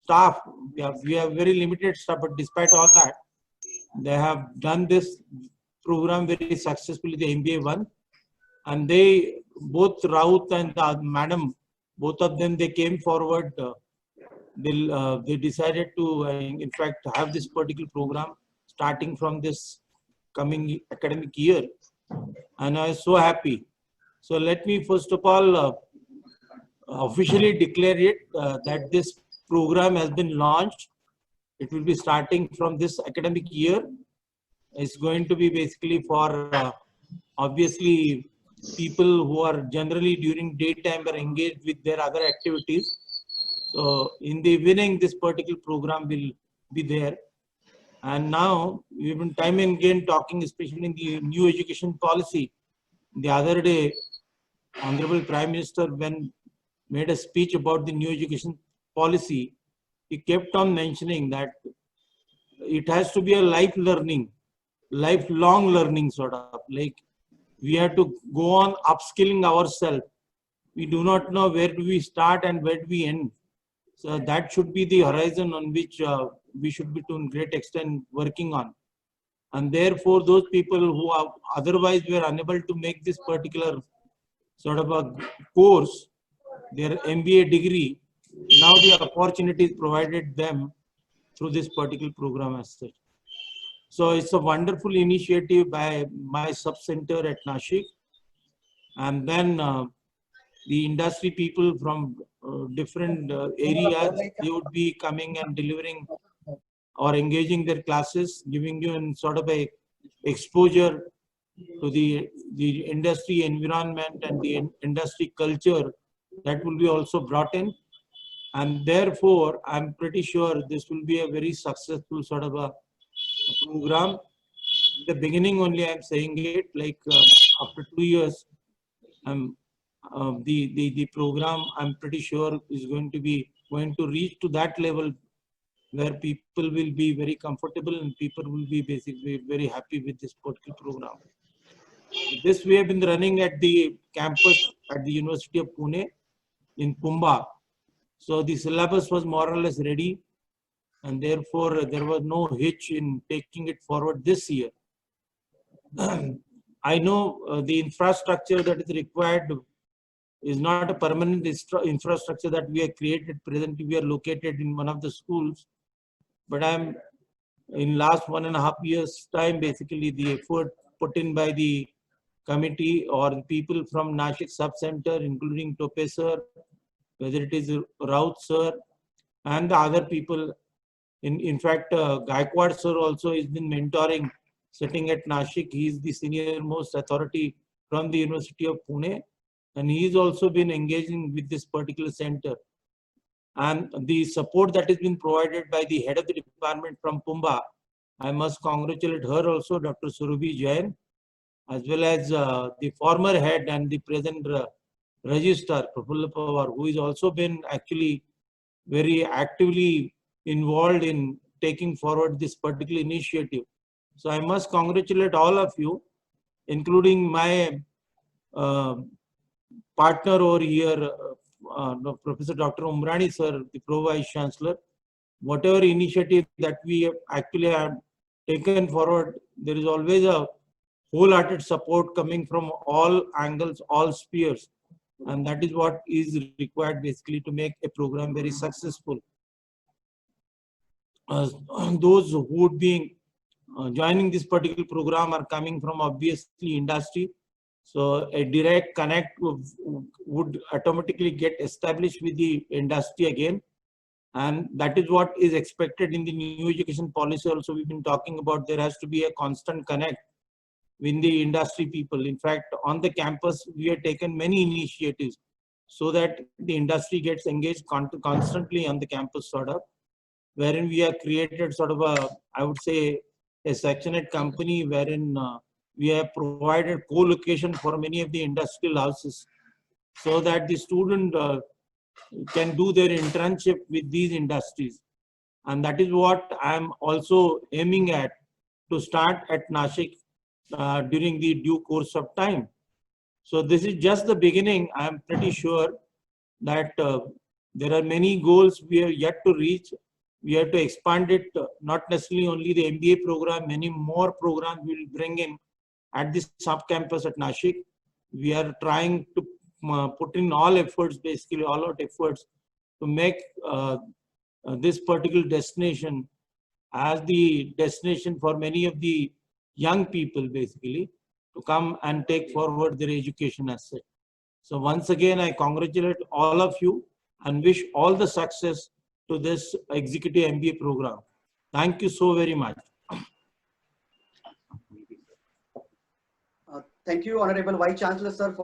staff, we have very limited staff, but despite all that, they have done this program very successfully, the MBA one. And they, both Raut and the madam, both of them, they came forward. They decided to, in fact, have this particular program starting from this coming academic year. And I was so happy. So let me first of all officially declare it that this program has been launched. It will be starting from this academic year. It's going to be basically for obviously people who are generally during daytime are engaged with their other activities. So in the evening, this particular program will be there. And now we've been time and again talking, especially in the new education policy. The other day, Honorable Prime Minister, when made a speech about the new education policy, he kept on mentioning that it has to be a lifelong learning sort of, like we have to go on upskilling ourselves. We do not know where do we start and where do we end. So that should be the horizon on which we should be to a great extent working on. And therefore, those people who are otherwise were unable to make this particular sort of a course, their MBA degree, now the opportunity is provided them through this particular program as such. So it's a wonderful initiative by my sub-center at Nashik. And then the industry people from different areas, they would be coming and delivering or engaging their classes, giving you in sort of a exposure to the industry environment and the industry culture that will be also brought in. And therefore, I'm pretty sure this will be a very successful sort of a program. In the beginning only, I'm saying it, like after 2 years, the program, I'm pretty sure, is going to reach to that level where people will be very comfortable and people will be basically very happy with this particular program. This we have been running at the campus at the University of Pune in Pumba. So the syllabus was more or less ready, and therefore there was no hitch in taking it forward this year. I know the infrastructure that is required is not a permanent infrastructure that we have created. Presently, we are located in one of the schools, but I'm in last 1.5 years time, basically the effort put in by the committee or the people from Nashik sub-center, including Tope sir, whether it is Raut sir and the other people. In fact, Gaikwad sir also has been mentoring, sitting at Nashik. He is the senior most authority from the University of Pune, and he's also been engaging with this particular center. And the support that has been provided by the head of the department from Pumba, I must congratulate her also, Dr. Surabhi Jain, as well as the former head and the present registrar, Prafulla Pawar, who has also been actually very actively involved in taking forward this particular initiative. So I must congratulate all of you, including my partner over here, Professor Dr. Umrani sir, the Pro Vice Chancellor. Whatever initiative that we have actually have taken forward, there is always a wholehearted support coming from all angles, all spheres. And that is what is required basically to make a program very successful. Those who would be joining this particular program are coming from obviously industry. So a direct connect would automatically get established with the industry again. And that is what is expected in the new education policy also. We've been talking about there has to be a constant connect with the industry people. In fact, on the campus, we have taken many initiatives so that the industry gets engaged constantly on the campus sort of, wherein we have created sort of a, I would say, a sectioned company wherein we have provided co-location for many of the industrial houses so that the student can do their internship with these industries. And that is what I'm also aiming at to start at Nashik during the due course of time. So this is just the beginning. I'm pretty sure that There are many goals we have yet to reach. We have to expand it, not necessarily only the MBA program, many more programs we will bring in at this sub-campus at Nashik. We are trying to put in all efforts, basically all out efforts, to make this particular destination as the destination for many of the young people, basically, to come and take forward their education as such. So once again, I congratulate all of you and wish all the success to this executive MBA program. Thank you so very much. Thank you, Honorable Vice Chancellor, sir, for